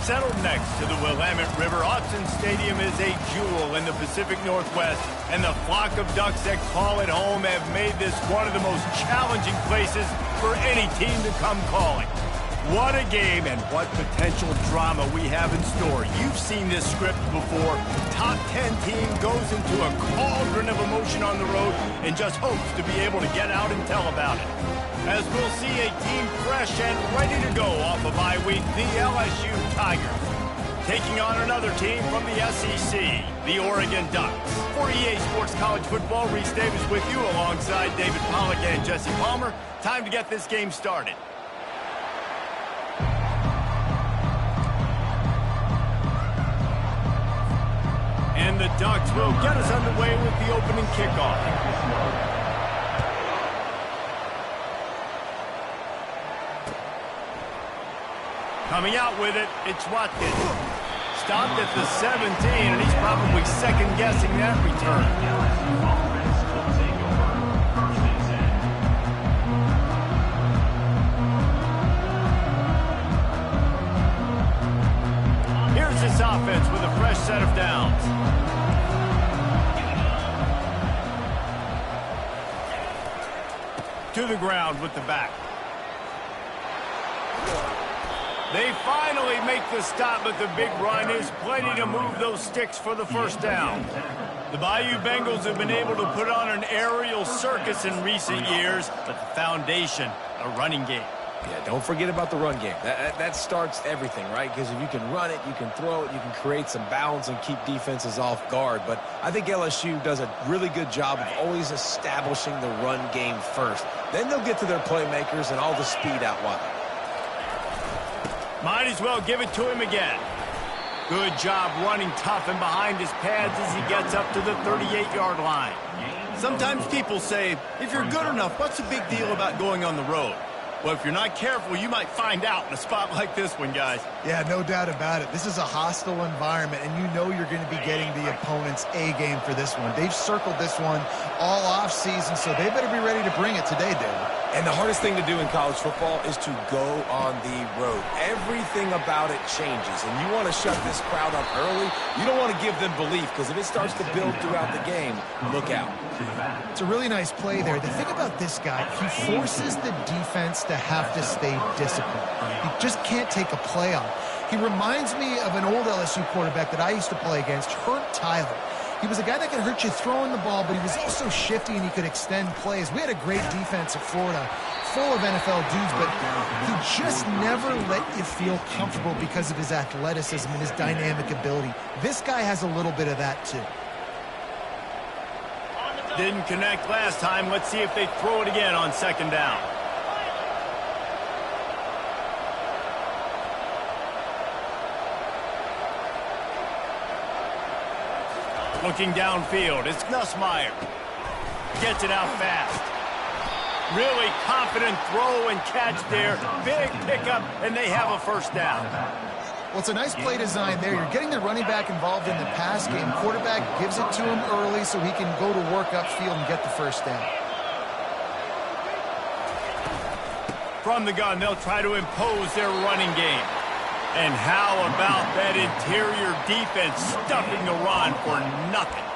Settled next to the Willamette River, Autzen Stadium is a jewel in the Pacific Northwest, and the flock of Ducks that call it home have made this one of the most challenging places for any team to come calling. What a game and what potential drama we have in store. You've seen this script before. Top 10 team goes into a cauldron of emotion on the road and just hopes to be able to get out and tell about it. As we'll see a team fresh and ready to go off of bye week, the LSU Tigers. Taking on another team from the SEC, the Oregon Ducks. For EA Sports College Football, Reese Davis with you alongside David Pollack and Jesse Palmer. Time to get this game started. And the Ducks will get us underway with the opening kickoff. Coming out with it, it's Watkins. Stopped at the 17, and he's probably second-guessing that return. Here's this offense with a fresh set of downs. To the ground with the back. They finally make the stop, but the big run is plenty to move those sticks for the first down. The Bayou Bengals have been able to put on an aerial circus in recent years, but the foundation, a running game. Yeah, don't forget about the run game. That starts everything, right? Because if you can run it, you can throw it, you can create some balance and keep defenses off guard. But I think LSU does a really good job of always establishing the run game first. Then they'll get to their playmakers and all the speed out wide. Might as well give it to him again. Good job running tough and behind his pads as he gets up to the 38-yard line. Sometimes people say, if you're good enough, what's the big deal about going on the road? Well, if you're not careful, you might find out in a spot like this one, guys. Yeah, no doubt about it. This is a hostile environment, and you know you're going to be getting the opponent's A game for this one. They've circled this one all offseason, so they better be ready to bring it today, David. And the hardest thing to do in college football is to go on the road. Everything about it changes, and you want to shut this crowd up early. You don't want to give them belief, because if it starts to build throughout the game, look out. It's a really nice play there. The thing about this guy, he forces the defense to have to stay disciplined. He just can't take a play on. He reminds me of an old LSU quarterback that I used to play against, Herb Tyler. He was a guy that could hurt you throwing the ball, but he was also shifty and he could extend plays. We had a great defense at Florida, full of NFL dudes, but he just never let you feel comfortable because of his athleticism and his dynamic ability. This guy has a little bit of that too. Didn't connect last time. Let's see if they throw it again on second down. Looking downfield, it's Nussmeier. Gets it out fast. Really confident throw and catch there. Big pickup, and they have a first down. Well, it's a nice play design there. You're getting the running back involved in the pass game. Quarterback gives it to him early so he can go to work upfield and get the first down. From the gun, they'll try to impose their running game. And how about that interior defense stuffing the run for nothing?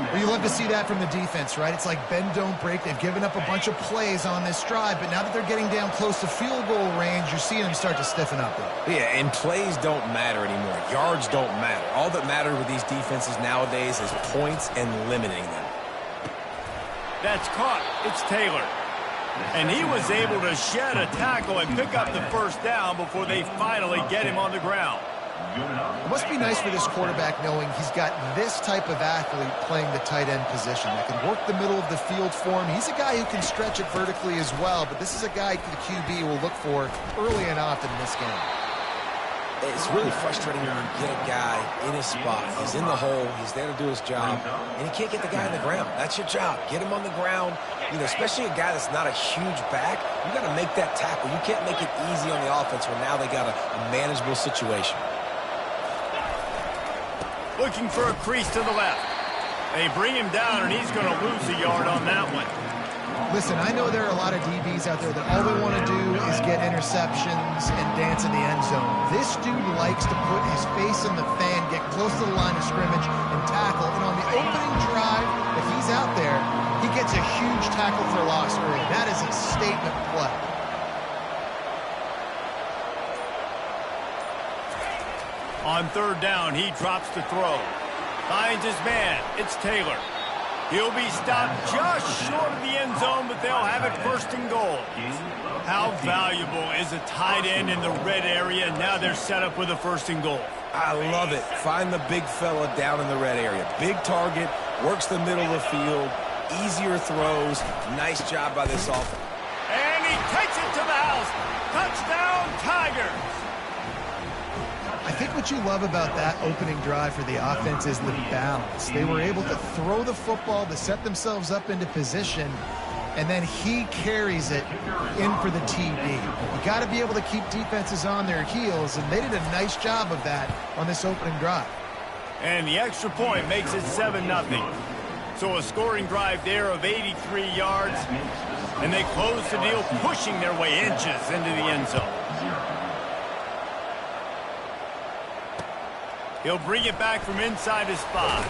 Well, you love to see that from the defense, right? It's like bend, don't break. They've given up a bunch of plays on this drive, but now that they're getting down close to field goal range, you're seeing them start to stiffen up there. Yeah, and plays don't matter anymore. Yards don't matter. All that matters with these defenses nowadays is points and limiting them. That's caught. It's Taylor. And he was able to shed a tackle and pick up the first down before they finally get him on the ground. It must be nice for this quarterback knowing he's got this type of athlete playing the tight end position that can work the middle of the field for him. He's a guy who can stretch it vertically as well, but this is a guy the QB will look for early and often in this game. It's really frustrating when you get a guy in his spot. He's in the hole. He's there to do his job, and he can't get the guy on the ground. That's your job. Get him on the ground. You know, especially a guy that's not a huge back. You got to make that tackle. You can't make it easy on the offense when now they got a manageable situation. Looking for a crease to the left. They bring him down, and he's going to lose a yard on that one. Listen, I know there are a lot of DBs out there that all they want to do is get interceptions and dance in the end zone. This dude likes to put his face in the fan, get close to the line of scrimmage, and tackle. And on the opening drive, if he's out there, he gets a huge tackle for loss early. That is a statement play. On third down, he drops to throw. Finds his man. It's Taylor. He'll be stopped just short of the end zone, but they'll have it first and goal. How valuable is a tight end in the red area? Now they're set up with a first and goal. I love it. Find the big fella down in the red area. Big target, works the middle of the field, easier throws. Nice job by this offense. And he takes it to the house. Touchdown, Tigers. I think what you love about that opening drive for the offense is the balance. They were able to throw the football to set themselves up into position, and then he carries it in for the TD. You got to be able to keep defenses on their heels, and they did a nice job of that on this opening drive. And the extra point makes it 7-0. So a scoring drive there of 83 yards, and they close the deal, pushing their way inches into the end zone. He'll bring it back from inside his 5.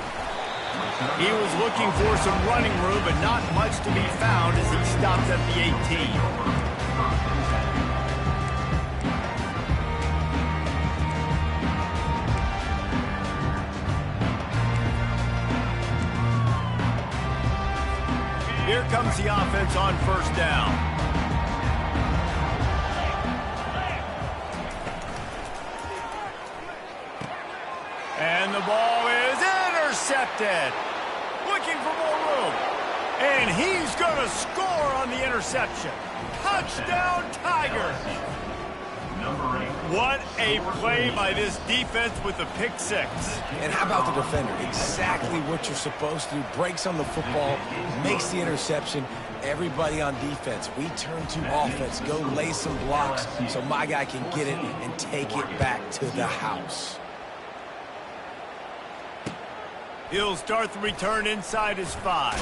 He was looking for some running room, but not much to be found as he stops at the 18. Here comes the offense on first down. And the ball is intercepted. Looking for more room. And he's going to score on the interception. Touchdown, Tigers. What a play by this defense with the pick 6. And how about the defender? Exactly what you're supposed to do. Breaks on the football, makes the interception. Everybody on defense, we turn to offense. Go lay some blocks so my guy can get it and take it back to the house. He'll start the return inside his 5.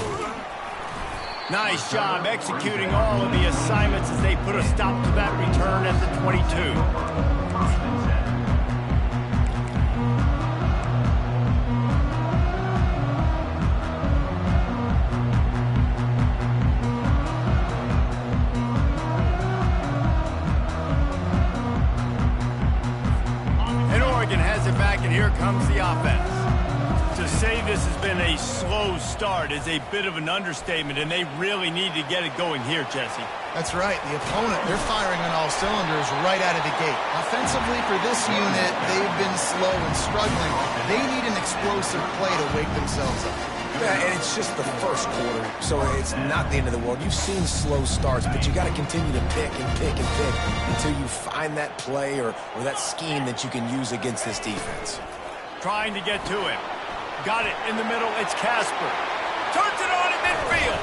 Nice job executing all of the assignments as they put a stop to that return at the 22. And Oregon has it back, and here comes the offense. To say this has been a slow start is a bit of an understatement, and they really need to get it going here, Jesse. That's right. The opponent, they're firing on all cylinders right out of the gate. Offensively, for this unit, they've been slow and struggling. They need an explosive play to wake themselves up. Yeah, and it's just the first quarter, so it's not the end of the world. You've seen slow starts, but you got to continue to pick and pick and pick until you find that play or that scheme that you can use against this defense. Trying to get to him. Got it in the middle. It's Casper. Turns it on in midfield.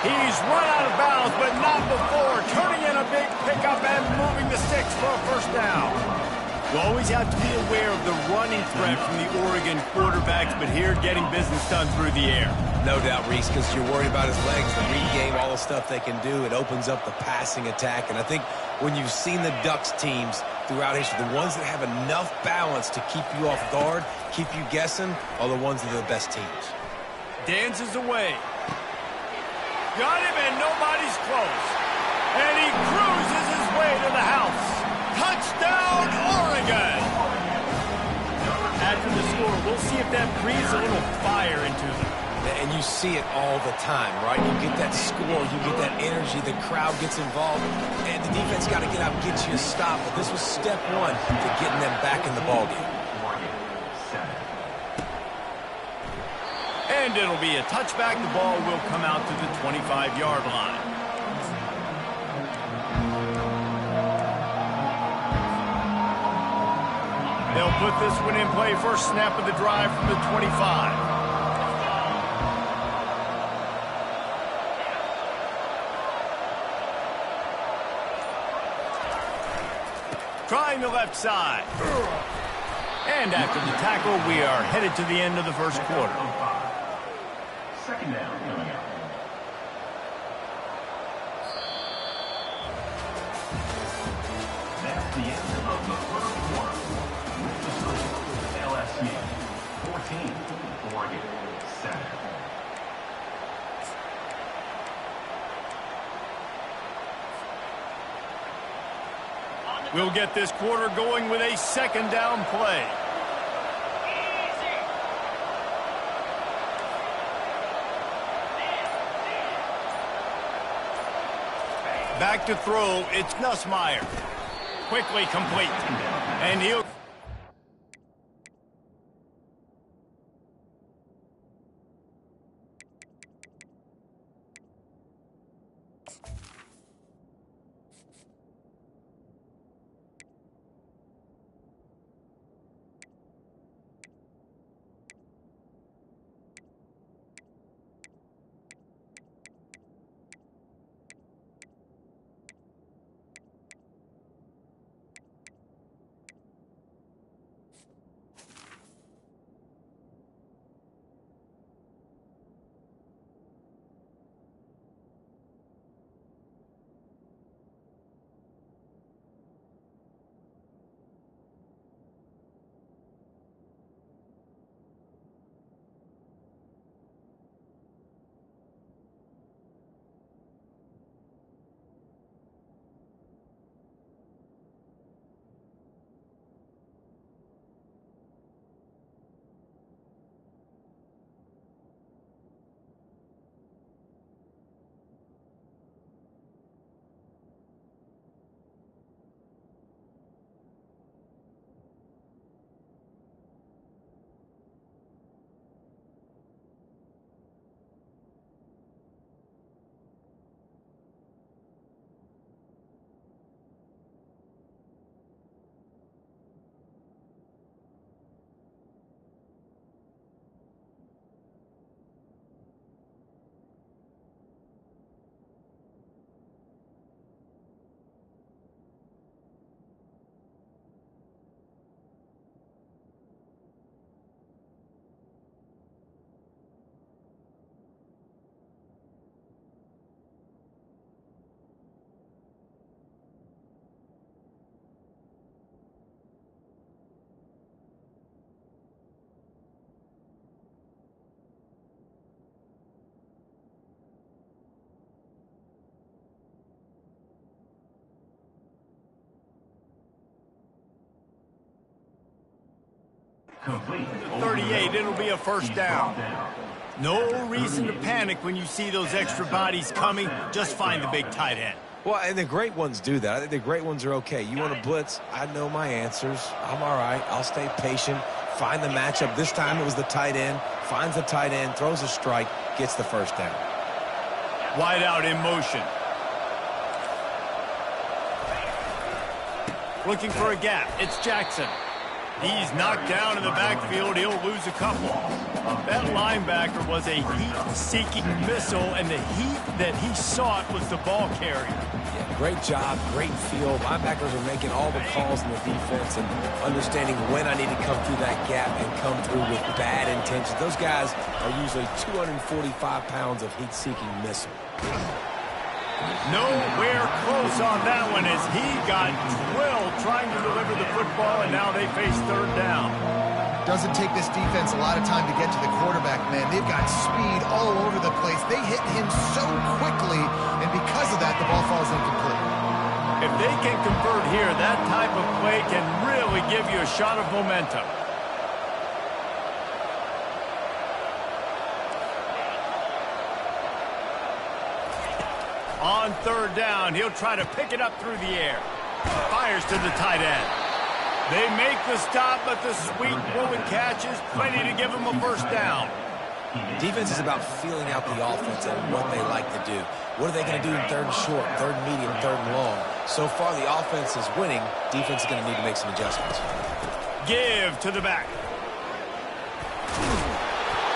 He's run out of bounds, but not before. Turning in a big pickup and moving the sticks for a first down. You always have to be aware of the running threat from the Oregon quarterbacks, but here getting business done through the air. No doubt, Reese, because you're worried about his legs, the read game, all the stuff they can do. It opens up the passing attack. And I think when you've seen the Ducks teams throughout history, the ones that have enough balance to keep you off guard, keep you guessing, are the ones that are the best teams. Dances away. Got him, and nobody's close. And he cruises his way to the house. Touchdown, Oregon! After the score, we'll see if that breathes a little fire into them. And you see it all the time, right? You get that score, you get that energy, the crowd gets involved, and the defense got to get out and get you a stop. But this was step 1 to getting them back in the ballgame. And it'll be a touchback. The ball will come out to the 25-yard line. They'll put this one in play. First snap of the drive from the 25. Trying the left side. And after the tackle, we are headed to the end of the first quarter. Second down. LSU, 14, Oregon, 7. We'll get this quarter going with a second down play. Back to throw, it's Nussmeier. Quickly complete. And he'll... Complete. 38, it'll be a first down. No reason to panic when you see those extra bodies coming. Just find the big tight end. Well, and the great ones do that. I think the great ones are okay. You want to blitz? I know my answers. I'm all right. I'll stay patient. Find the matchup. This time it was the tight end. Finds the tight end, throws a strike, gets the first down. Wide out in motion. Looking for a gap. It's Jackson. He's knocked down in the backfield. He'll lose a couple. That linebacker was a heat-seeking missile, and the heat that he sought was the ball carrier. Yeah, great job, great feel. Linebackers are making all the calls in the defense and understanding when I need to come through that gap and come through with bad intentions. Those guys are usually 245 pounds of heat-seeking missile. Nowhere close on that one as he got drilled trying to deliver the football, and now they face third down. Doesn't take this defense a lot of time to get to the quarterback, man. They've got speed all over the place. They hit him so quickly, and because of that, the ball falls incomplete. If they can convert here, that type of play can really give you a shot of momentum. On third down, he'll try to pick it up through the air. Fires to the tight end. They make the stop, but the sweet bullet catch is plenty to give him a first down. Defense is about feeling out the offense and what they like to do. What are they going to do in third and short, third and medium, third and long? So far, the offense is winning. Defense is going to need to make some adjustments. Give to the back.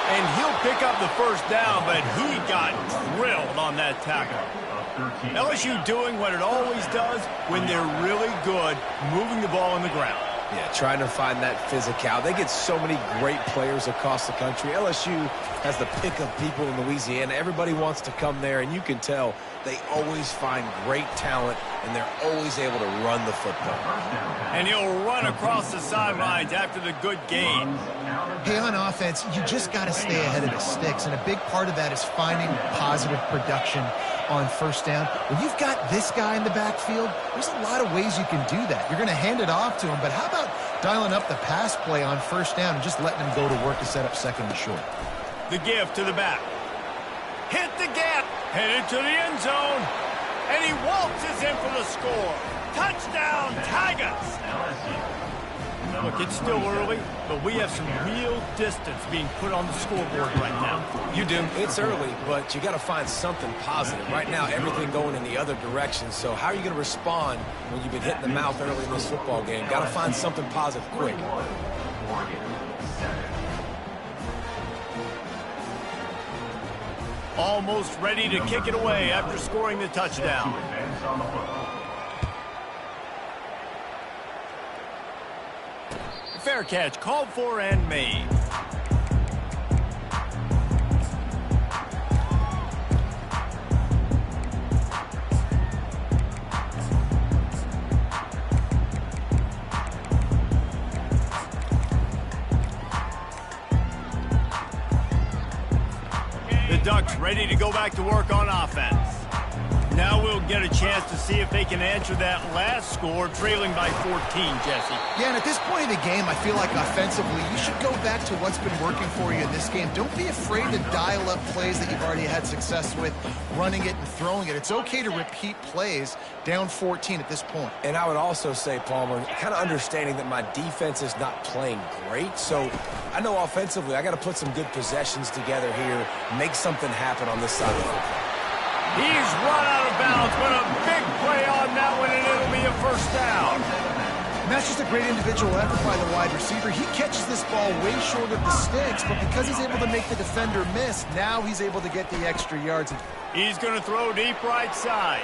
And he'll pick up the first down, but he got drilled on that tackle. LSU doing what it always does when they're really good, moving the ball on the ground. Yeah, trying to find that physicality. They get so many great players across the country. LSU has the pick of people in Louisiana. Everybody wants to come there, and you can tell they always find great talent, and they're always able to run the football. And he'll run across the sidelines after the good gain. Hey, on offense, you just got to stay ahead of the sticks, and a big part of that is finding positive production on first down. When you've got this guy in the backfield, there's a lot of ways you can do that. You're going to hand it off to him, but how about dialing up the pass play on first down and just letting him go to work to set up second and short? The give to the back. Hit the gap. Headed to the end zone. And he waltzes in for the score. Touchdown, Tigers. Look, it's still early, but we have some real distance being put on the scoreboard right now. You do. It's early, but you got to find something positive. Right now, everything going in the other direction. So how are you going to respond when you've been hit in the mouth early in this football game? Got to find something positive quick. Almost ready to kick it away after scoring the touchdown. Fair catch called for and made. The Ducks ready to go back to work on offense. Now we'll get a chance to see if they can answer that last score, trailing by 14, Jesse. Yeah, and at this point in the game, I feel like offensively, you should go back to what's been working for you in this game. Don't be afraid to dial up plays that you've already had success with, running it and throwing it. It's okay to repeat plays down 14 at this point. And I would also say, Palmer, kind of understanding that my defense is not playing great. So I know offensively, I got to put some good possessions together here, make something happen on this side of the football. He's run out of bounds, but a big play on that one, and it'll be a first down. And that's just a great individual effort by the wide receiver. He catches this ball way short of the sticks, but because he's able to make the defender miss, now he's able to get the extra yards. He's going to throw deep right side.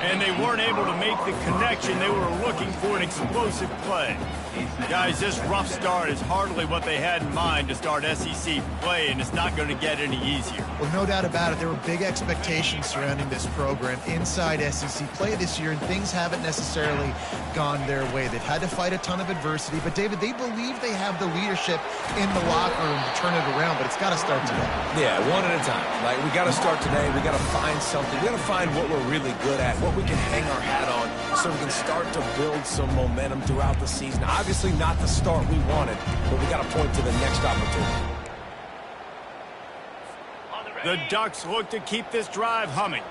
And they weren't able to make the connection. They were looking for an explosive play. Guys, this rough start is hardly what they had in mind to start SEC play, and it's not going to get any easier. Well, no doubt about it. There were big expectations surrounding this program inside SEC play this year, and things haven't necessarily gone their way. They've had to fight a ton of adversity, but, David, they believe they have the leadership in the locker room to turn it around, but it's got to start today. Yeah, one at a time. Like, we got to start today. We got to find something. We got to find what we're really good at, what we can hang our hat on, so we can start to build some momentum throughout the season. Obviously not the start we wanted, but we got to point to the next opportunity. The Ducks look to keep this drive humming.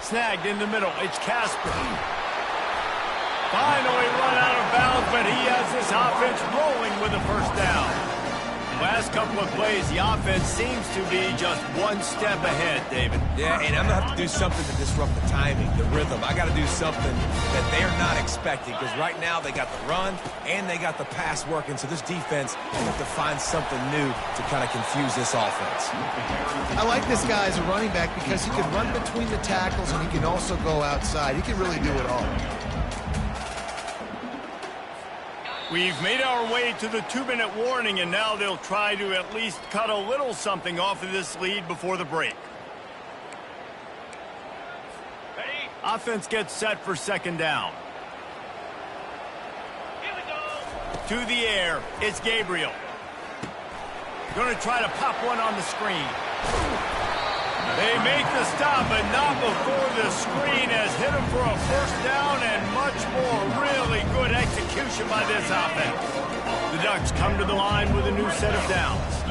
Snagged in the middle. It's Casper. Finally run out of bounds, but he has this offense rolling with a first down. Last couple of plays, the offense seems to be just one step ahead, David. Yeah, and I'm going to have to do something to disrupt the timing, the rhythm. I got to do something that they're not expecting, because right now they got the run and they got the pass working. So this defense will have to find something new to kind of confuse this offense. I like this guy as a running back because he can run between the tackles and he can also go outside. He can really do it all. We've made our way to the 2-minute warning, and now they'll try to at least cut a little something off of this lead before the break. Offense gets set for second down. Here we go. To the air, it's Gabriel. Going to try to pop one on the screen. They make the stop, but not before the screen has hit him for a first down and much more. Really good execution by this offense. The Ducks come to the line with a new set of downs.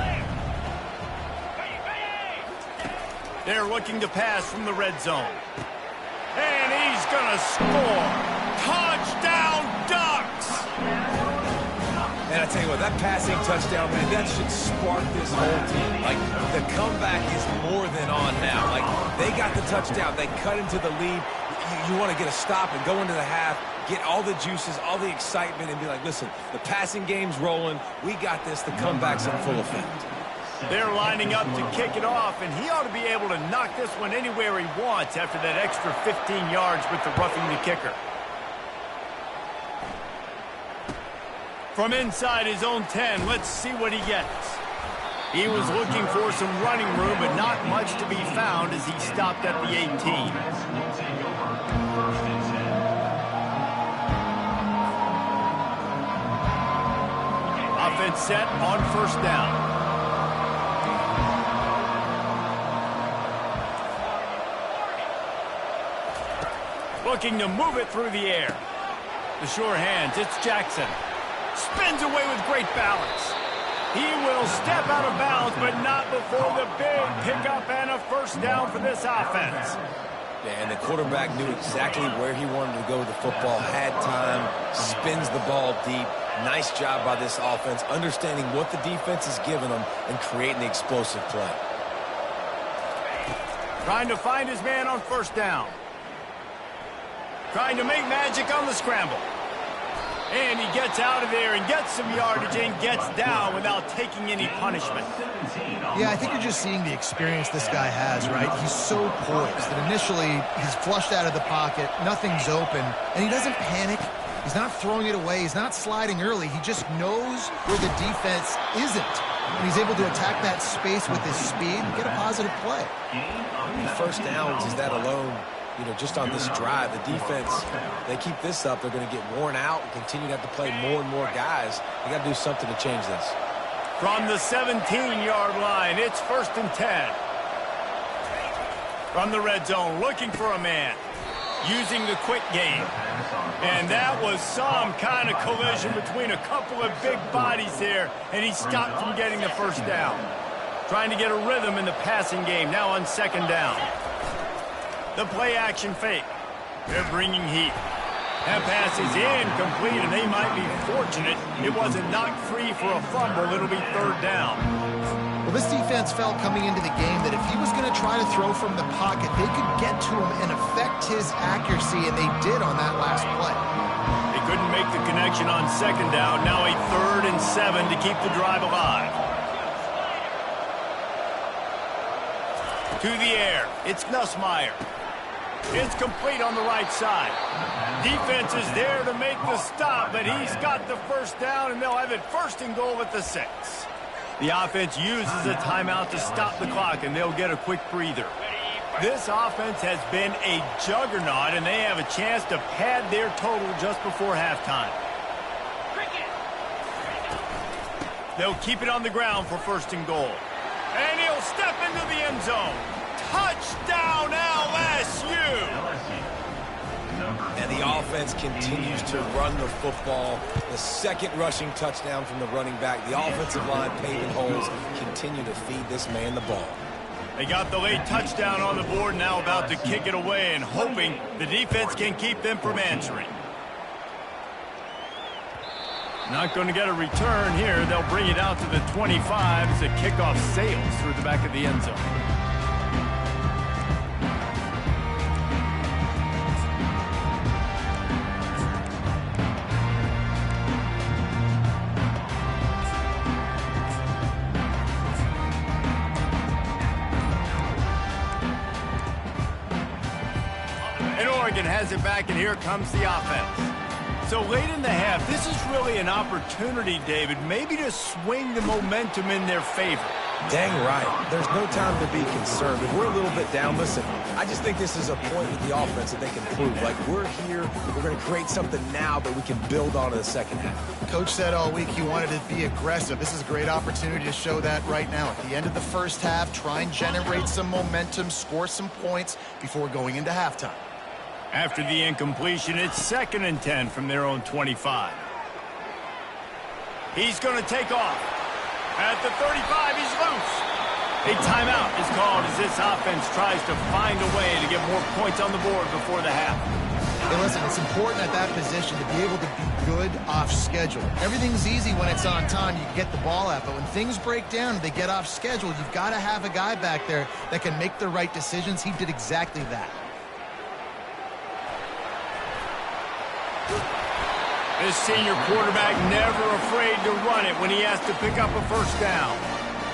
They're looking to pass from the red zone. And he's going to score. Touchdown, Ducks! And I tell you what, that passing touchdown, man, that should spark this whole team. Like, the comeback is more than on now. Like, they got the touchdown. They cut into the lead. You want to get a stop and go into the half, get all the juices, all the excitement, and be like, listen, the passing game's rolling. We got this. The comeback's in full effect. They're lining up to kick it off, and he ought to be able to knock this one anywhere he wants after that extra 15 yards with the roughing the kicker. From inside his own 10, let's see what he gets. He was looking for some running room, but not much to be found as he stopped at the 18. Offense set on first down. Looking to move it through the air. The sure hands, it's Jackson. Spins away with great balance. He will step out of bounds, but not before the big pickup and a first down for this offense. Yeah, and the quarterback knew exactly where he wanted to go with the football, had time, spins the ball deep. Nice job by this offense, understanding what the defense is giving them and creating the explosive play. Trying to find his man on first down. Trying to make magic on the scramble. And he gets out of there and gets some yardage and gets down without taking any punishment. Yeah, I think you're just seeing the experience this guy has, right? He's so poised that initially he's flushed out of the pocket, nothing's open, and he doesn't panic. He's not throwing it away. He's not sliding early. He just knows where the defense isn't. And he's able to attack that space with his speed and get a positive play. How many first downs is that alone? You know, just on this drive, the defense, they keep this up, they're going to get worn out and continue to have to play more and more guys. They got to do something to change this. From the 17-yard line, it's first and 10. From the red zone, looking for a man, using the quick game. And that was some kind of collision between a couple of big bodies there, and he stopped from getting the first down. Trying to get a rhythm in the passing game, now on second down. The play action fake. They're bringing heat. That pass is incomplete, and they might be fortunate it wasn't knocked free for a fumble. It'll be third down. Well, this defense felt coming into the game that if he was going to try to throw from the pocket, they could get to him and affect his accuracy, and they did on that last play. They couldn't make the connection on second down. Now a 3rd and 7 to keep the drive alive. To the air. It's Nussmeier. It's complete on the right side. Defense is there to make the stop, but he's got the first down, and they'll have it first and goal at the 6. The offense uses a timeout to stop the clock, and they'll get a quick breather. This offense has been a juggernaut, and they have a chance to pad their total just before halftime. They'll keep it on the ground for first and goal. And he'll step into the end zone. Touchdown, LSU! And the offense continues to run the football. The second rushing touchdown from the running back. The offensive line paving holes. Continue to feed this man the ball. They got the late touchdown on the board, now about to kick it away and hoping the defense can keep them from answering. Not going to get a return here. They'll bring it out to the 25 as the kickoff sails through the back of the end zone. And Oregon has it back, and here comes the offense. So late in the half, this is really an opportunity, David, maybe to swing the momentum in their favor. Dang right. There's no time to be concerned. If we're a little bit down, listen, I just think this is a point with the offense that they can prove. Like, we're here, we're going to create something now that we can build on in the second half. Coach said all week he wanted to be aggressive. This is a great opportunity to show that right now. At the end of the first half, try and generate some momentum, score some points before going into halftime. After the incompletion, it's 2nd and 10 from their own 25. He's going to take off. At the 35, he's loose. A timeout is called as this offense tries to find a way to get more points on the board before the half. Hey, listen, it's important at that position to be able to be good off schedule. Everything's easy when it's on time. You can get the ball out, but when things break down and they get off schedule, you've got to have a guy back there that can make the right decisions. He did exactly that. This senior quarterback never afraid to run it when he has to pick up a first down.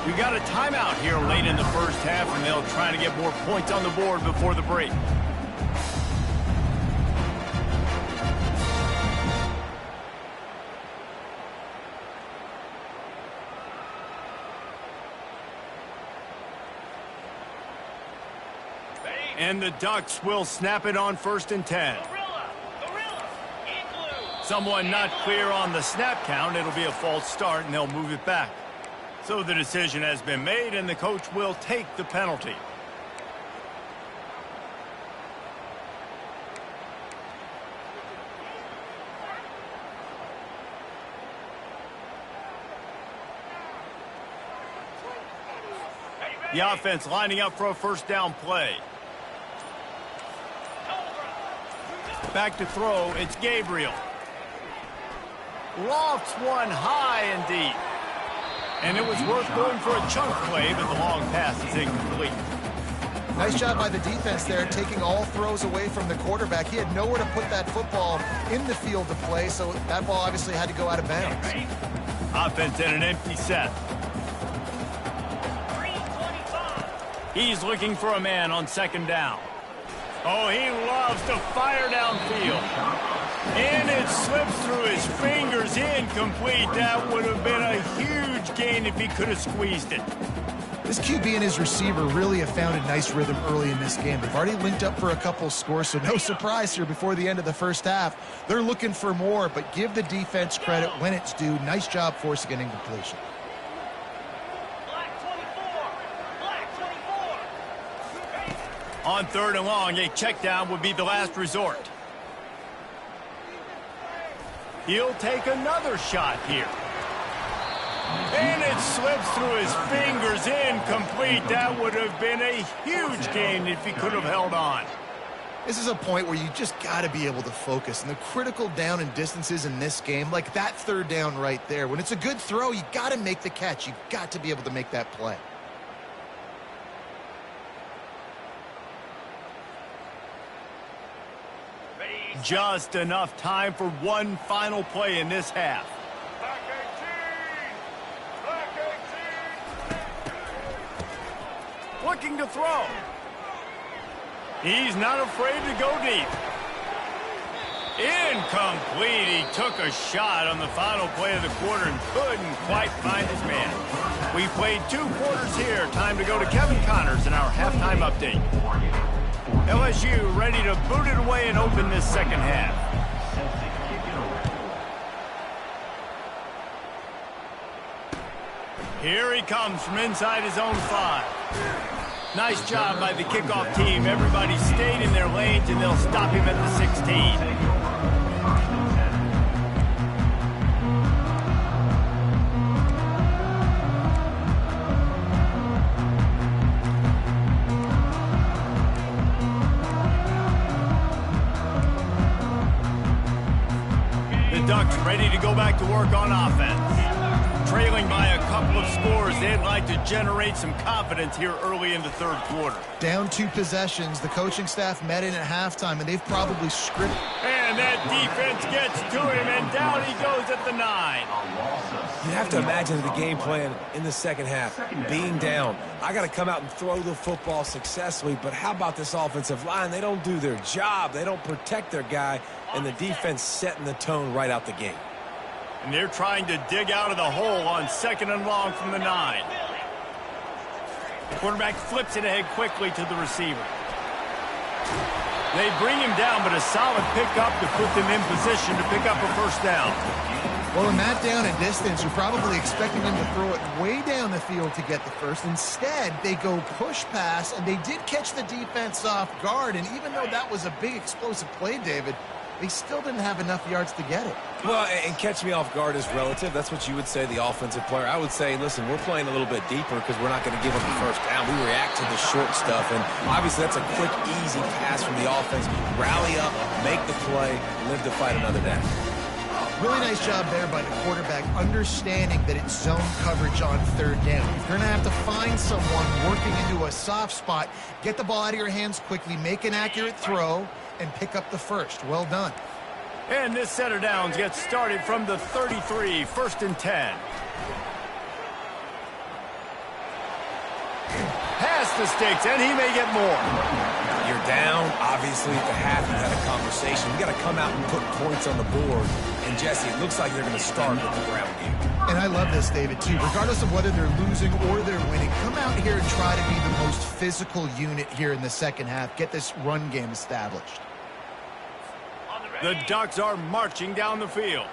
We got a timeout here late in the first half, and they'll try to get more points on the board before the break. And the Ducks will snap it on 1st and 10. Someone not clear on the snap count. It'll be a false start, and they'll move it back. So the decision has been made, and the coach will take the penalty. The offense lining up for a first down play. Back to throw, it's Gabriel. Lofts one high and deep. And it was worth going for a chunk play, but the long pass is incomplete. Nice job by the defense there, taking all throws away from the quarterback. He had nowhere to put that football in the field to play, so that ball obviously had to go out of bounds. Offense in an empty set. He's looking for a man on 2nd down. Oh, he loves to fire downfield. And it slips through his fingers, incomplete. That would have been a huge gain if he could have squeezed it. This QB and his receiver really have found a nice rhythm early in this game. They've already linked up for a couple scores, so no surprise here before the end of the first half. They're looking for more, but give the defense credit when it's due. Nice job forcing an incompletion. On 3rd and long, a check down would be the last resort. He'll take another shot here. And it slips through his fingers, incomplete. That would have been a huge gain if he could have held on. This is a point where you just got to be able to focus. And the critical down and distances in this game, like that 3rd down right there, when it's a good throw, you got to make the catch. You've got to be able to make that play. Just enough time for one final play in this half. Looking to throw. He's not afraid to go deep. Incomplete. He took a shot on the final play of the quarter and couldn't quite find his man. We played 2 quarters here. Time to go to Kevin Connors in our halftime update. LSU ready to boot it away and open this second half. Here he comes from inside his own 5. Nice job by the kickoff team. Everybody stayed in their lanes, and they'll stop him at the 16. Ducks ready to go back to work on offense. Trailing by a couple of scores, they'd like to generate some confidence here early in the 3rd quarter. Down 2 possessions. The coaching staff met in at halftime, and they've probably scripted. And that defense gets to him, and down he goes at the 9. You have to imagine the game plan in the second half. Being down, I got to come out and throw the football successfully, but how about this offensive line? They don't do their job. They don't protect their guy, and the defense setting the tone right out the gate. And they're trying to dig out of the hole on 2nd and long from the 9. The quarterback flips it ahead quickly to the receiver. They bring him down, but a solid pickup to put them in position to pick up a first down. Well, in that down and distance, you're probably expecting them to throw it way down the field to get the first. Instead, they go push pass, and they did catch the defense off guard. And even though that was a big explosive play, David, they still didn't have enough yards to get it. Well, and catch me off guard is relative. That's what you would say, the offensive player. I would say, listen, we're playing a little bit deeper because we're not going to give up the first down. We react to the short stuff, and obviously that's a quick, easy pass from the offense. Rally up, make the play, live to fight another day. Really nice job there by the quarterback, understanding that it's zone coverage on 3rd down. You're going to have to find someone working into a soft spot, get the ball out of your hands quickly, make an accurate throw, and pick up the first. Well done. And this set of downs gets started from the 33, 1st and 10. the sticks, and he may get more. You're down, obviously, at the half. You've had a conversation. You got to come out and put points on the board. And, Jesse, it looks like they're going to start with the ground game. And I love this, David, too. Regardless of whether they're losing or they're winning, come out here and try to be the most physical unit here in the second half. Get this run game established. The Ducks are marching down the field.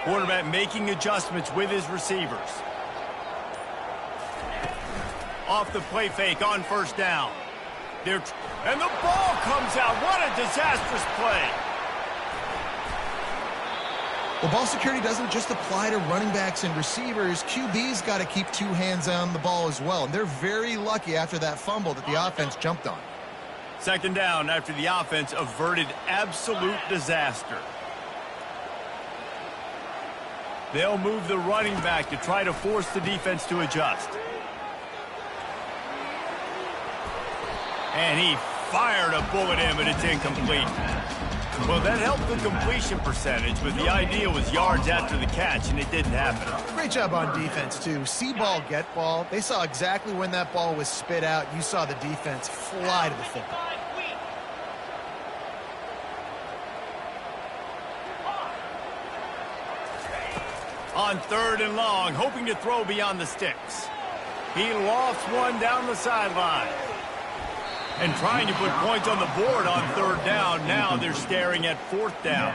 Quarterback making adjustments with his receivers. Off the play fake on first down. And the ball comes out. What a disastrous play. Well, ball security doesn't just apply to running backs and receivers. QB's got to keep two hands on the ball as well. And they're very lucky after that fumble that the offense jumped on. Second down after the offense averted absolute disaster. They'll move the running back to try to force the defense to adjust. And he fired a bullet in, but it's incomplete. Well, that helped the completion percentage, but the idea was yards after the catch, and it didn't happen. Great job on defense, too. See ball, get ball. They saw exactly when that ball was spit out. You saw the defense fly to the football. On third and long, hoping to throw beyond the sticks. He lofts one down the sideline. And trying to put points on the board on third down. Now they're staring at fourth down.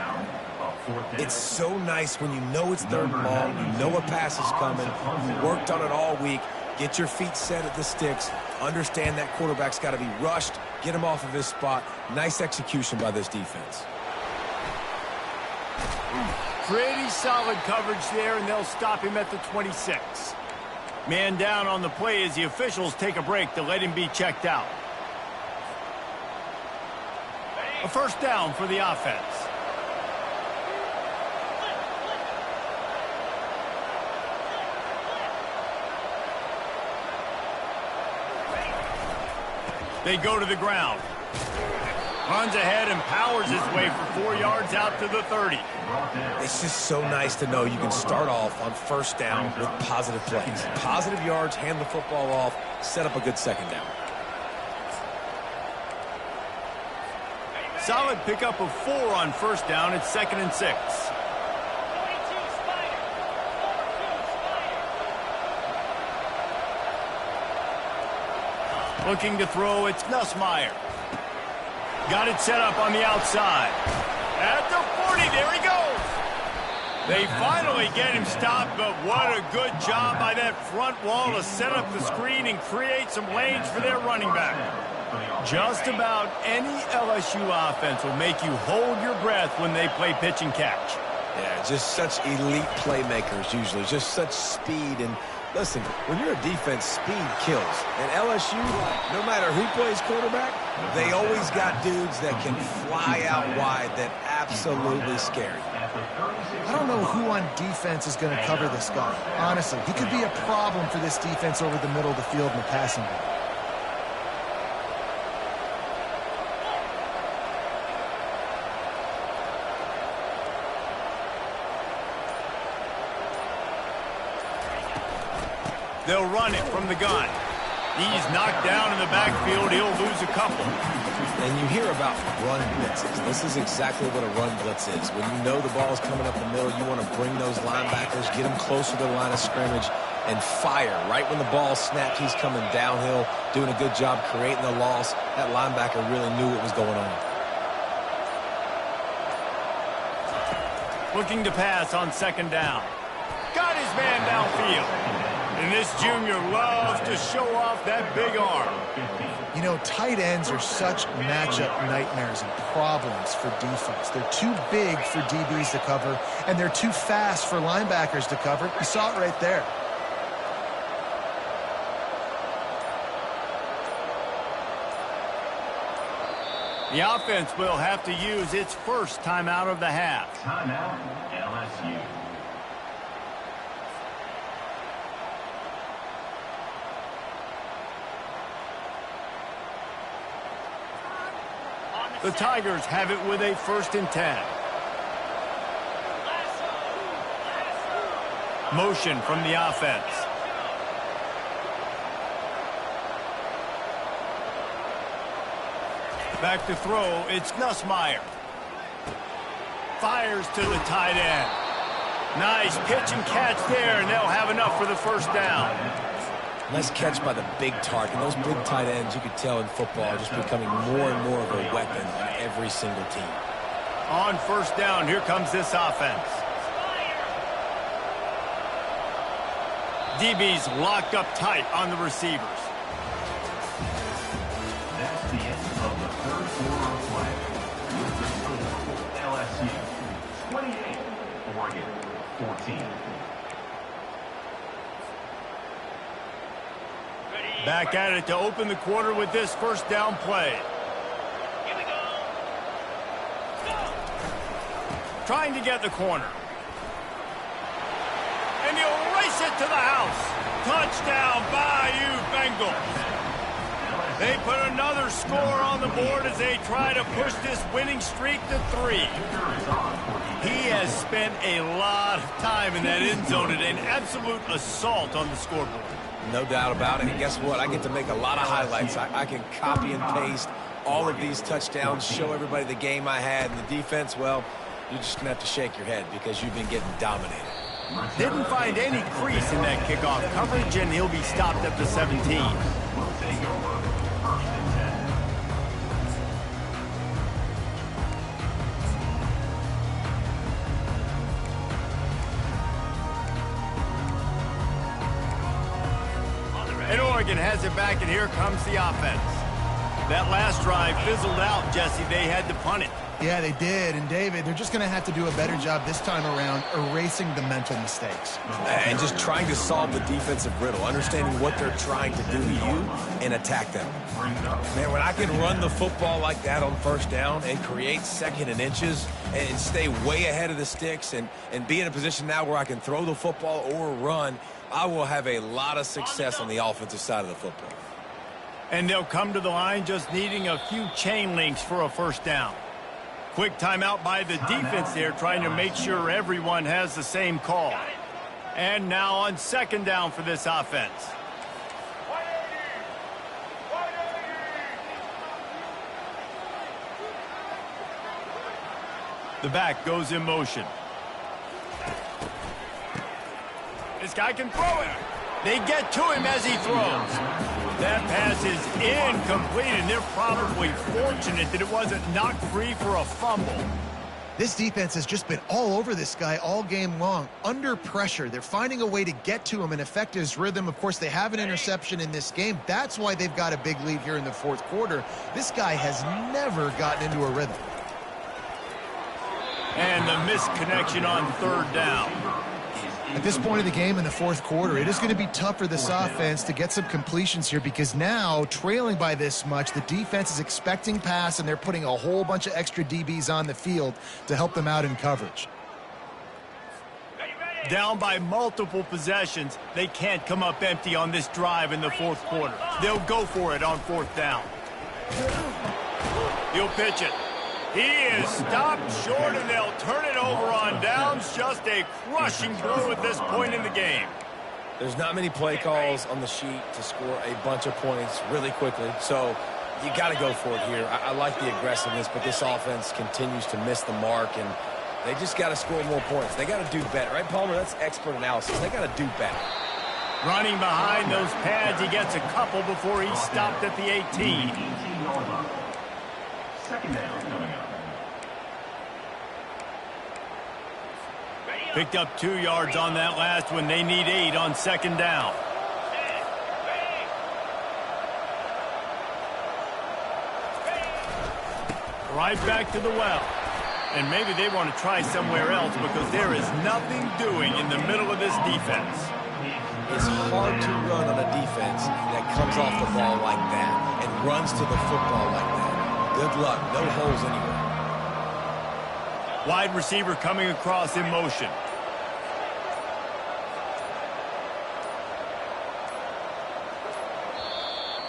It's so nice when you know it's third and long, you know a pass is coming, you worked on it all week, get your feet set at the sticks, understand that quarterback's got to be rushed, get him off of his spot. Nice execution by this defense. Pretty solid coverage there, and they'll stop him at the 26. Man down on the play as the officials take a break to let him be checked out. A first down for the offense. They go to the ground. Runs ahead and powers his way for 4 yards out to the 30. It's just so nice to know you can start off on first down with positive plays. Positive yards, hand the football off, set up a good second down. Solid pickup of 4 on first down. It's 2nd and 6. Looking to throw, it's Nussmeier. Got it set up on the outside. At the 40, there he goes. They finally get him stopped, but what a good job by that front wall to set up the screen and create some lanes for their running back. Just about any LSU offense will make you hold your breath when they play pitch and catch. Yeah, just such elite playmakers usually, just such speed. And listen, when you're a defense, speed kills. And LSU, no matter who plays quarterback, they always got dudes that can fly out wide that absolutely scare you. I don't know who on defense is going to cover this guy. Honestly, he could be a problem for this defense over the middle of the field in the passing game. They'll run it from the gun. He's knocked down in the backfield. He'll lose a couple. And you hear about run blitzes. This is exactly what a run blitz is. When you know the ball's coming up the middle, you want to bring those linebackers, get them closer to the line of scrimmage, and fire. Right when the ball snapped, he's coming downhill, doing a good job creating the loss. That linebacker really knew what was going on. Looking to pass on second down. Got his man downfield. And this junior loves to show off that big arm. You know, tight ends are such matchup nightmares and problems for defense. They're too big for DBs to cover, and they're too fast for linebackers to cover. You saw it right there. The offense will have to use its first timeout of the half. Timeout, LSU. The Tigers have it with a 1st and 10. Motion from the offense. Back to throw, it's Nussmeier. Fires to the tight end. Nice pitch and catch there, and they'll have enough for the first down. Nice catch by the big target. Those big tight ends, you could tell in football, are just becoming more and more of a weapon on every single team. On first down, here comes this offense. DB's locked up tight on the receivers. That's the end of the third quarter of play. With the score, LSU 28, Oregon 14. Back at it to open the quarter with this first down play. Here we go. Go. Trying to get the corner. And he'll race it to the house. Touchdown, Bayou Bengals. They put another score on the board as they try to push this winning streak to 3. He has spent a lot of time in that end zone and an absolute assault on the scoreboard. No doubt about it. And guess what? I get to make a lot of highlights. I can copy and paste all of these touchdowns, show everybody the game I had. And the defense, well, you're just going to have to shake your head because you've been getting dominated. Didn't find any crease in that kickoff coverage, and he'll be stopped at the 17. We'll take over first and 10. And Oregon has it back, and here comes the offense. That last drive fizzled out, Jesse. They had to punt it. Yeah, they did. And, David, they're just going to have to do a better job this time around erasing the mental mistakes. And just trying to solve the defensive riddle, understanding what they're trying to do to you and attack them. Man, when I can run the football like that on first down and create second and inches and stay way ahead of the sticks and be in a position now where I can throw the football or run, I will have a lot of success on the offensive side of the football. And they'll come to the line just needing a few chain links for a first down. Quick timeout by the defense there, trying to make sure everyone has the same call. And now on second down for this offense. The back goes in motion. This guy can throw it. They get to him as he throws. That pass is incomplete, and they're probably fortunate that it wasn't knocked free for a fumble. This defense has just been all over this guy all game long. Under pressure, they're finding a way to get to him and affect his rhythm. Of course, they have an interception in this game. That's why they've got a big lead here in the fourth quarter. This guy has never gotten into a rhythm. And the misconnection on third down. At this point of the game in the fourth quarter, it is going to be tough for this offense to get some completions here because now, trailing by this much, the defense is expecting pass, and they're putting a whole bunch of extra DBs on the field to help them out in coverage. Down by multiple possessions, they can't come up empty on this drive in the fourth quarter. They'll go for it on fourth down. He'll pitch it. He is stopped short, and they'll turn it over on downs. Just a crushing blow at this point in the game. There's not many play calls on the sheet to score a bunch of points really quickly, so you got to go for it here. I like the aggressiveness, but this offense continues to miss the mark, and they just got to score more points. They got to do better, right, Palmer? That's expert analysis. They got to do better. Running behind those pads, he gets a couple before he's stopped at the 18. Second down coming up. Picked up 2 yards on that last one. They need 8 on second down. Right back to the well. And maybe they want to try somewhere else because there is nothing doing in the middle of this defense. It's hard to run on a defense that comes off the ball like that and runs to the football like that. Good luck. No holes anywhere. Wide receiver coming across in motion.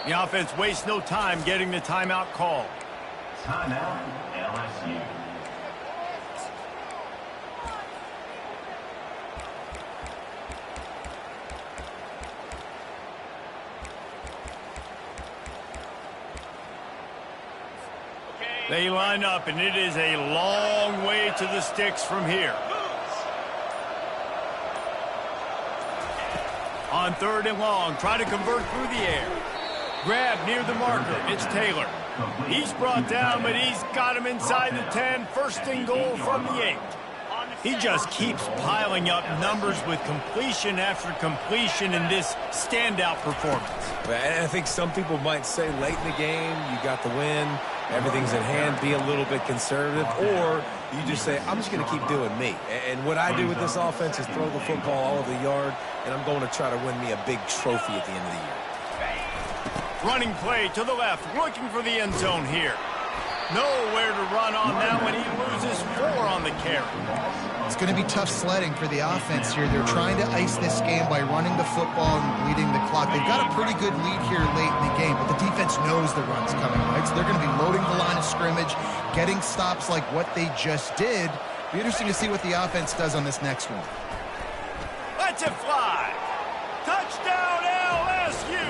The offense wastes no time getting the timeout call. Timeout, LSU. They line up, and it is a long way to the sticks from here. On 3rd and long, try to convert through the air. Grab near the marker. It's Taylor. He's brought down, but he's got him inside the 10. 1st and goal from the 8. He just keeps piling up numbers with completion after completion in this standout performance. And I think some people might say late in the game, you got the win, everything's in hand, be a little bit conservative, or you just say, I'm just going to keep doing me. And what I do with this offense is throw the football all over the yard, and I'm going to try to win me a big trophy at the end of the year. Running play to the left, looking for the end zone here. Nowhere to run on now, and he loses 4 on the carry. It's going to be tough sledding for the offense here. They're trying to ice this game by running the football and bleeding the clock. They've got a pretty good lead here late in the game, but the defense knows the run's coming, right? So they're going to be loading the line of scrimmage, getting stops like what they just did. Be interesting to see what the offense does on this next one. Let's it fly. Touchdown, LSU.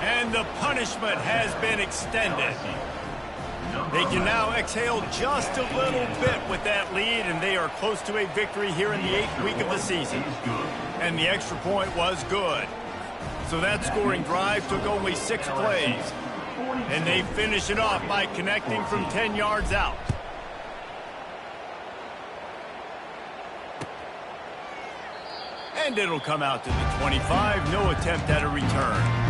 And the punishment has been extended. They can now exhale just a little bit with that lead, and they are close to a victory here in the 8th week of the season. And the extra point was good. So that scoring drive took only 6 plays. And they finish it off by connecting from 10 yards out. And it'll come out to the 25. No attempt at a return.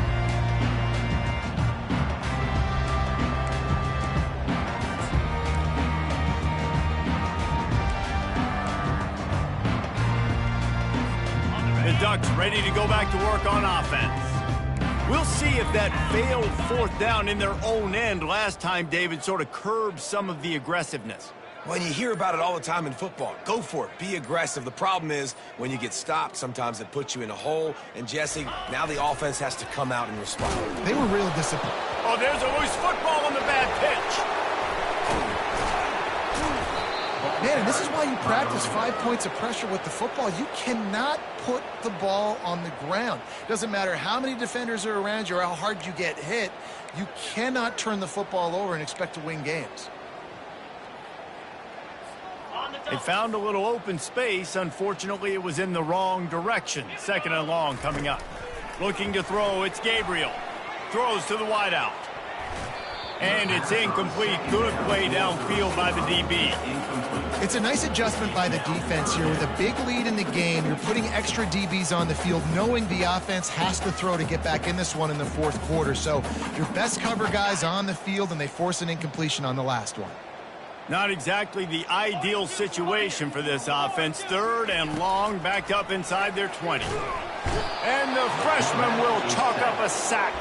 The Ducks ready to go back to work on offense. We'll see if that failed 4th down in their own end last time, David, sort of curbed some of the aggressiveness. Well, you hear about it all the time in football. Go for it. Be aggressive. The problem is when you get stopped, sometimes it puts you in a hole. And, Jesse, now the offense has to come out and respond. They were real disciplined. Oh, there's a loose football on the bad pitch. Man, and this is why you practice 5 points of pressure with the football. You cannot put the ball on the ground. Doesn't matter how many defenders are around you or how hard you get hit. You cannot turn the football over and expect to win games. They found a little open space. Unfortunately, it was in the wrong direction. 2nd and long coming up. Looking to throw, it's Gabriel. Throws to the wideout. And it's incomplete. Good play downfield by the DB. It's a nice adjustment by the defense here. With a big lead in the game, you're putting extra DBs on the field, knowing the offense has to throw to get back in this one in the 4th quarter. So your best cover guys on the field, and they force an incompletion on the last one. Not exactly the ideal situation for this offense. 3rd and long, backed up inside their 20. And the freshman will chalk up a sack.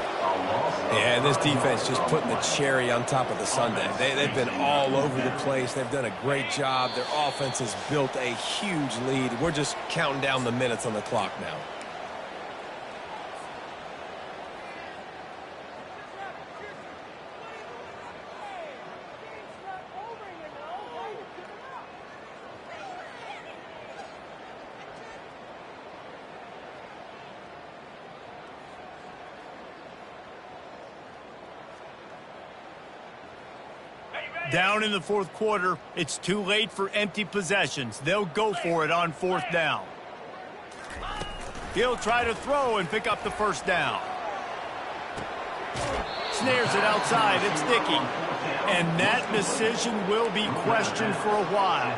Yeah, this defense just putting the cherry on top of the sundae. They've been all over the place. They've done a great job. Their offense has built a huge lead. We're just counting down the minutes on the clock now. Down in the 4th quarter, it's too late for empty possessions. They'll go for it on 4th down. He'll try to throw and pick up the 1st down. Snares it outside. It's Dickey. And that decision will be questioned for a while.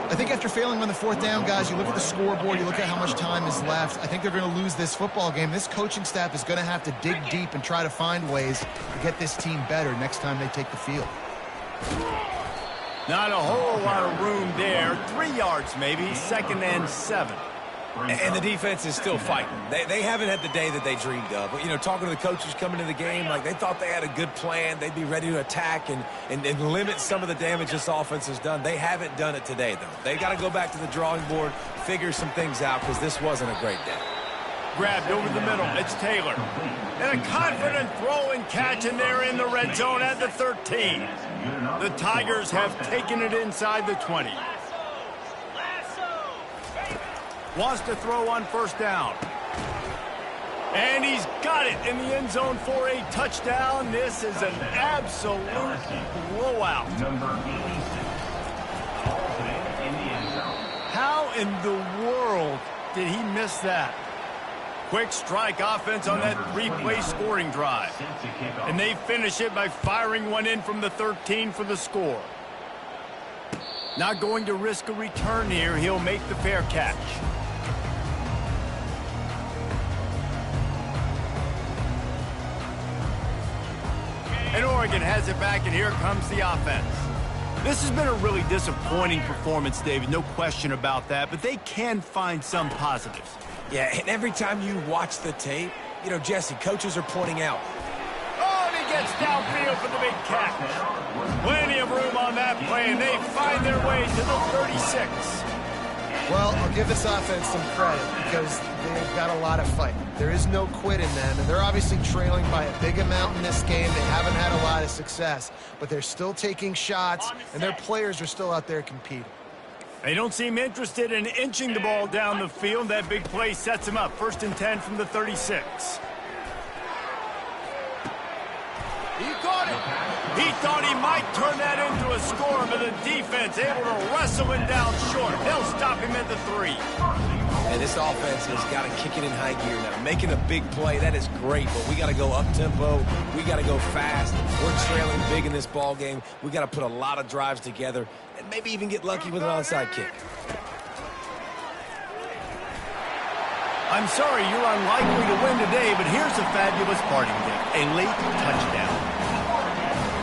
I think after failing on the 4th down, guys, you look at the scoreboard, you look at how much time is left. I think they're going to lose this football game. This coaching staff is going to have to dig deep and try to find ways to get this team better next time they take the field. Not a whole lot of room there. 3 yards maybe. 2nd and 7. And the defense is still fighting. They haven't had the day that they dreamed of. But, you know, talking to the coaches coming to the game, like they thought they had a good plan. They'd be ready to attack and limit some of the damage this offense has done. They haven't done it today, though. They got to go back to the drawing board, figure some things out, because this wasn't a great day. Grabbed over the middle. It's Taylor. And a confident throw and catch, and they're in the red zone at the 13. The Tigers have taken it inside the 20. Wants to throw on 1st down. And he's got it in the end zone for a touchdown. This is an absolute blowout. Number 86. In the end zone. How in the world did he miss that? Quick strike offense on that three-play scoring drive. And they finish it by firing one in from the 13 for the score. Not going to risk a return here. He'll make the fair catch. And Oregon has it back, and here comes the offense. This has been a really disappointing performance, David. No question about that, but they can find some positives. Yeah, and every time you watch the tape, you know, Jesse, coaches are pointing out. Oh, and he gets downfield for the big catch. Plenty of room on that play, and they find their way to the 36. Well, I'll give this offense some credit because they've got a lot of fight. There is no quit in them, and they're obviously trailing by a big amount in this game. They haven't had a lot of success, but they're still taking shots, and their players are still out there competing. They don't seem interested in inching the ball down the field. That big play sets him up. 1st and 10 from the 36. He caught it. He thought he might turn that into a score, but the defense able to wrestle him down short. They'll stop him at the 3. And this offense has got to kick it in high gear now. Making a big play, that is great, but we got to go up-tempo. We got to go fast. We're trailing big in this ball game. We got to put a lot of drives together and maybe even get lucky with an onside kick. I'm sorry you're unlikely to win today, but here's a fabulous parting gift. A late touchdown.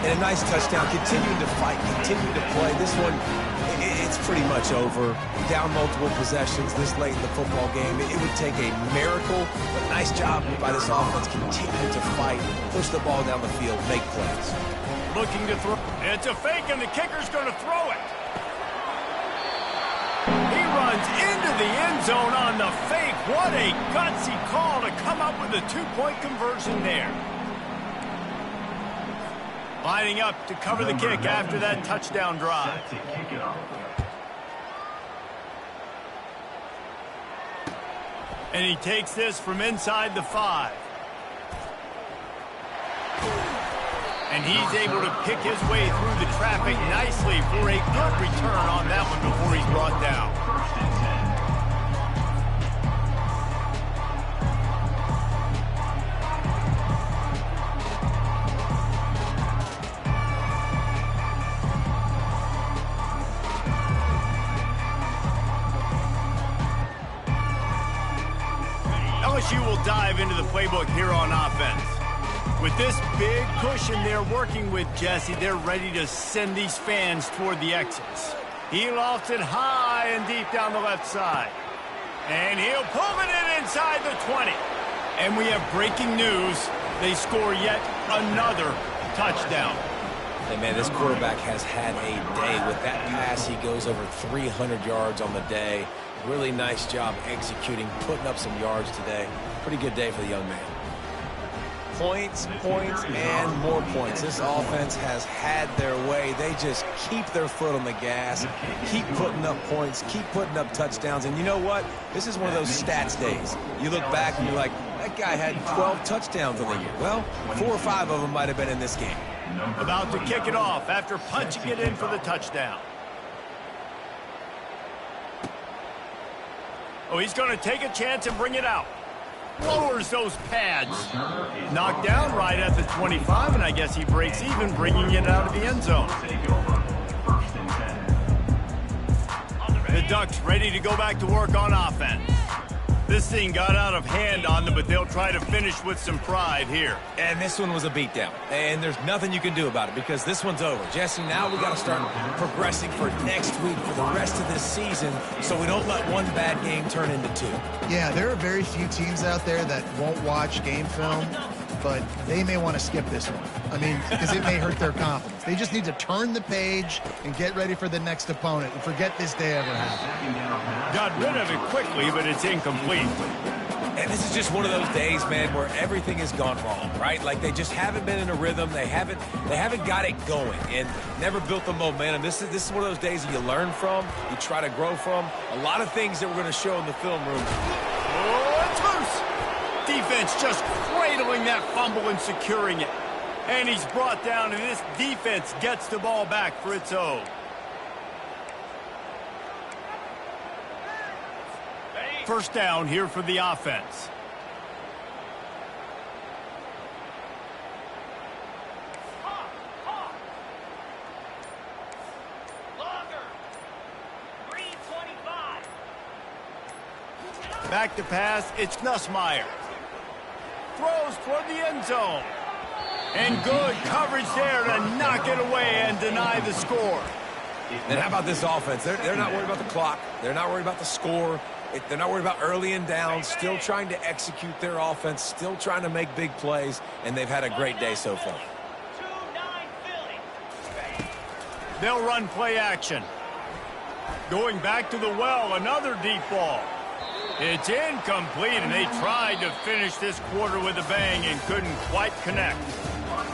And a nice touchdown. Continuing to fight, continuing to play. This one, it's pretty much over. Down multiple possessions this late in the football game. It would take a miracle, but nice job by this offense continuing to fight, push the ball down the field, make plays. Looking to throw. It's a fake, and the kicker's going to throw it. He runs into the end zone on the fake. What a gutsy call to come up with a 2-point conversion there. Lining up to cover the kick after that touchdown drive. And he takes this from inside the 5. And he's able to pick his way through the traffic nicely for a good return on that one before he's brought down. LSU will dive into the playbook here on offense. With this big cushion they're working with, Jesse, they're ready to send these fans toward the exits. He lofts it high and deep down the left side. And he'll pull it in inside the 20. And we have breaking news. They score yet another touchdown. Hey, man, this quarterback has had a day. With that pass, he goes over 300 yards on the day. Really nice job executing, putting up some yards today. Pretty good day for the young man. Points, points, and more points. This offense has had their way. They just keep their foot on the gas, keep putting up points, keep putting up touchdowns. And you know what? This is one of those stats days. You look back and you're like, that guy had 12 touchdowns on the year. Well, 4 or 5 of them might have been in this game. About to kick it off after punching it in for the touchdown. Oh, he's going to take a chance and bring it out. Lowers those pads. Knocked down right at the 25, and I guess he breaks even, bringing it out of the end zone. The Ducks ready to go back to work on offense. This thing got out of hand on them, but they'll try to finish with some pride here. And this one was a beatdown. And there's nothing you can do about it because this one's over. Jesse, now we got to start progressing for next week, for the rest of this season, so we don't let one bad game turn into 2. Yeah, there are very few teams out there that won't watch game film, but they may want to skip this one. I mean, because it may hurt their confidence. They just need to turn the page and get ready for the next opponent and forget this day ever happened. Got rid of it quickly, but it's incomplete. And this is just one of those days, man, where everything has gone wrong, right? Like they just haven't been in a rhythm. They haven't got it going and never built the momentum. This is one of those days that you learn from, you try to grow from. A lot of things that we're going to show in the film room. Oh, it's loose. defense just cradling that fumble and securing it. And he's brought down, and this defense gets the ball back for its own. First down here for the offense. Back to pass, it's Nussmeier. Throws toward the end zone. And good coverage there to knock it away and deny the score. And how about this offense? They're not worried about the clock. They're not worried about the score. They're not worried about early and down. Still trying to execute their offense. Still trying to make big plays. And they've had a great day so far. They'll run play action. Going back to the well, another deep ball. It's incomplete, and they tried to finish this quarter with a bang and couldn't quite connect.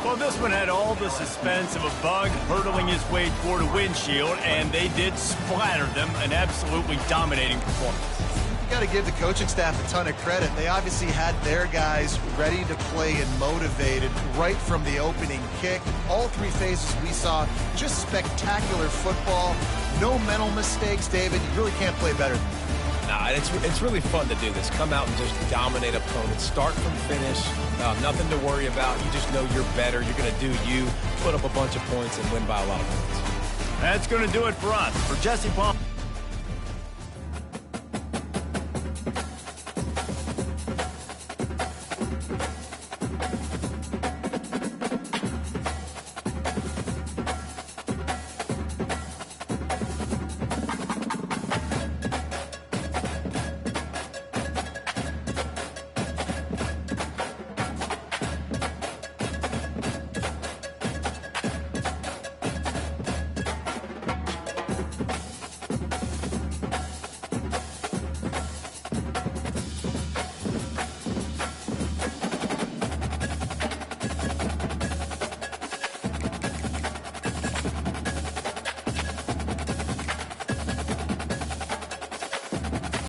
Well, this one had all the suspense of a bug hurtling his way toward a windshield, and they did splatter them, an absolutely dominating performance. You got to give the coaching staff a ton of credit. They obviously had their guys ready to play and motivated right from the opening kick. All three phases we saw, just spectacular football. No mental mistakes, David. You really can't play better than that. Nah, it's really fun to do this. Come out and just dominate opponents. Start from finish. Nothing to worry about. You just know you're better. You're going to do you, put up a bunch of points, and win by a lot of points. That's going to do it for us. For Jesse Palm.